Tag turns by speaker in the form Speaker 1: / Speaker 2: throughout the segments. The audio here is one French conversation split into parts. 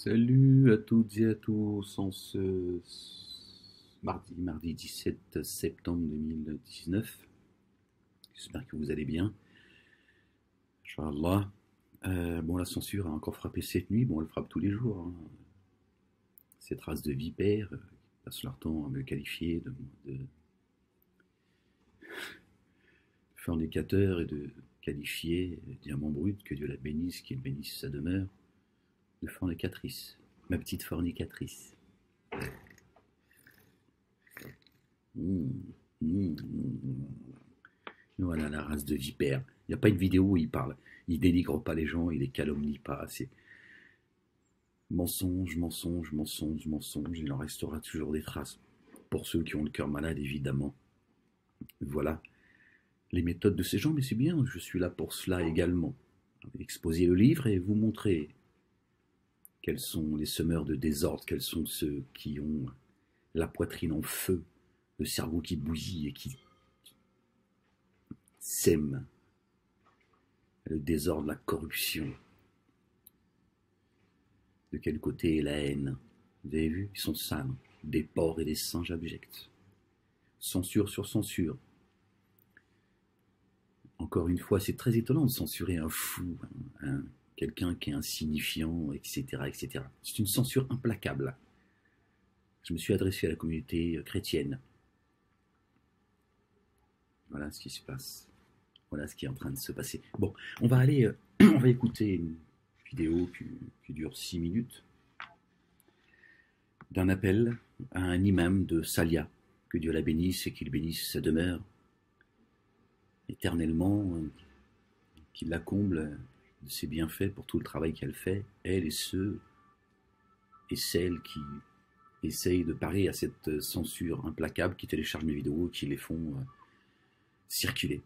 Speaker 1: Salut à toutes et à tous en ce mardi 17 septembre 2019. J'espère que vous allez bien. Inch'Allah. Bon, la censure a encore frappé cette nuit. Bon, elle frappe tous les jours, hein. Cette race de vipères qui passent leur temps à me qualifier de fornicateur et de qualifier diamant brut, que Dieu la bénisse, qu'il bénisse sa demeure, de fornicatrice. Ma petite fornicatrice. Voilà la race de vipères. Il n'y a pas une vidéo où il parle. Il dénigre pas les gens, il les calomnie pas. C'est mensonge, mensonge, mensonge, mensonge. Il en restera toujours des traces. Pour ceux qui ont le cœur malade, évidemment. Voilà les méthodes de ces gens, mais c'est bien, je suis là pour cela également. Exposer le livre et vous montrer quels sont les semeurs de désordre, quels sont ceux qui ont la poitrine en feu, le cerveau qui bouillit et qui sème le désordre, la corruption. De quel côté est la haine? Vous avez vu, ils sont sales, des porcs et des singes abjects. Censure sur censure. Encore une fois, c'est très étonnant de censurer un fou, quelqu'un qui est insignifiant, etc., etc. C'est une censure implacable. Je me suis adressé à la communauté chrétienne. Voilà ce qui se passe. Voilà ce qui est en train de se passer. Bon, on va aller, on va écouter une vidéo qui dure 6 minutes d'un appel à un imam de Salia. Que Dieu la bénisse et qu'il bénisse sa demeure éternellement, qu'il la comble de ses bienfaits pour tout le travail qu'elle fait, elle et ceux et celles qui essayent de parer à cette censure implacable, qui téléchargent mes vidéos, qui les font circuler.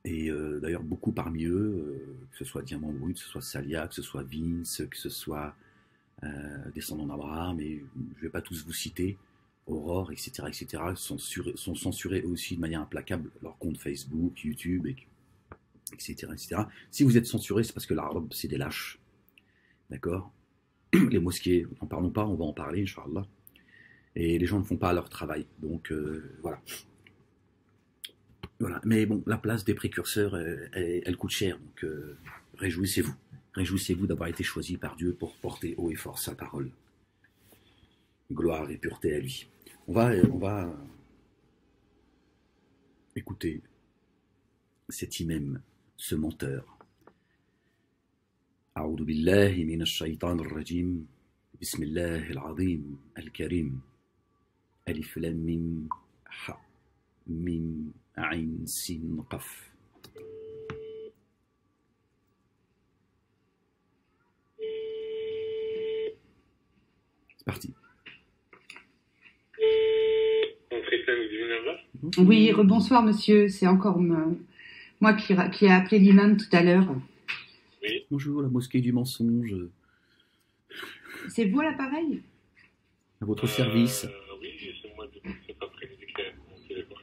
Speaker 1: Et d'ailleurs, beaucoup parmi eux, que ce soit Diamant Brut, que ce soit Salia, que ce soit Vince, que ce soit Descendant d'Abraham, et je ne vais pas tous vous citer, Aurore, etc., etc., sont censurés aussi de manière implacable leur compte Facebook, YouTube, etc., etc. Si vous êtes censuré, c'est parce que l'arabe, c'est des lâches. D'accord? Les mosquées, n'en parlons pas, on va en parler, Inch'Allah. Et les gens ne font pas leur travail. Donc, voilà. Voilà. Mais bon, la place des précurseurs, elle coûte cher. Donc, réjouissez-vous. Réjouissez-vous d'avoir été choisi par Dieu pour porter haut et fort sa parole. Gloire et pureté à lui. On va écouter cet imam, ce menteur. A'udhu billahi minash shaytanir rajim. Bismillahil azim al-karim. Alif lam mim ha mim ain sin qaf. C'est parti.
Speaker 2: Oui, rebonsoir monsieur, c'est encore moi qui ai appelé l'imam tout à l'heure.
Speaker 1: Oui. Bonjour, la mosquée du mensonge.
Speaker 2: C'est vous l'appareil?
Speaker 1: À votre service.
Speaker 3: Oui, c'est moi cet après-midi qui a mon téléphone.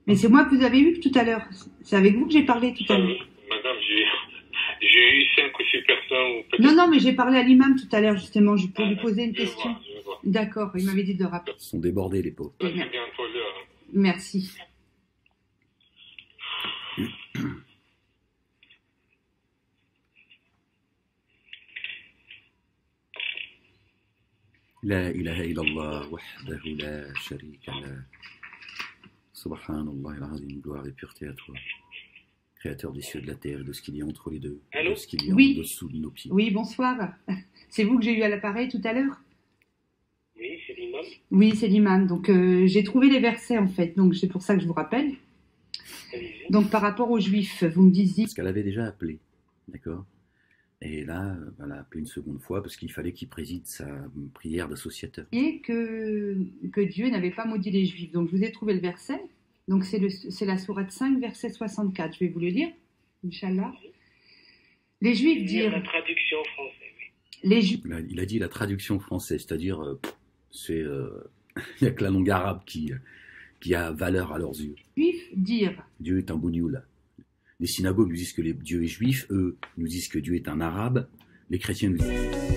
Speaker 2: Mais c'est moi que vous avez eu tout à l'heure. C'est avec vous que j'ai parlé tout à l'heure.
Speaker 3: Madame, j'ai eu 5 ou 6 personnes.
Speaker 2: Non, mais j'ai parlé à l'imam tout à l'heure justement, pour lui poser une question.
Speaker 3: Je vois.
Speaker 2: D'accord, il m'avait dit de rappeler.
Speaker 1: Ils sont débordés les pauvres.
Speaker 3: C'est bientôt l'heure.
Speaker 2: Merci.
Speaker 1: La ilaha illallah wahdahu la sharika la. Subhanallah al-azim, gloire et pureté à toi. Créateur des cieux, de la terre et de ce qu'il y a entre les deux.
Speaker 3: Allô?
Speaker 1: De ce qu'il y a
Speaker 2: Oui.
Speaker 1: en dessous de nos pieds.
Speaker 2: Oui, bonsoir. C'est vous que j'ai eu à l'appareil tout à l'heure?
Speaker 3: Oui, c'est l'imam.
Speaker 2: Oui, c'est l'imam. Donc j'ai trouvé les versets en fait, donc c'est pour ça que je vous rappelle.
Speaker 3: Allez-y.
Speaker 2: Donc par rapport aux juifs, vous me disiez...
Speaker 1: Parce qu'elle avait déjà appelé, d'accord? Et là, elle a appelé une seconde fois parce qu'il fallait qu'il préside sa prière d'associateur.
Speaker 2: Et que Dieu n'avait pas maudit les Juifs. Donc, je vous ai trouvé le verset. Donc, c'est la sourate 5, verset 64. Je vais vous le lire, Inch'Allah. Les Juifs dirent...
Speaker 3: La traduction française, oui.
Speaker 2: Les Juifs...
Speaker 1: Il a dit la traduction française, c'est-à-dire, il n'y a que la langue arabe qui a valeur à leurs yeux.
Speaker 2: dirent...
Speaker 1: Dieu est un bougnoul. Les synagogues nous disent que Dieu est juif, eux nous disent que Dieu est un arabe, les chrétiens nous disent...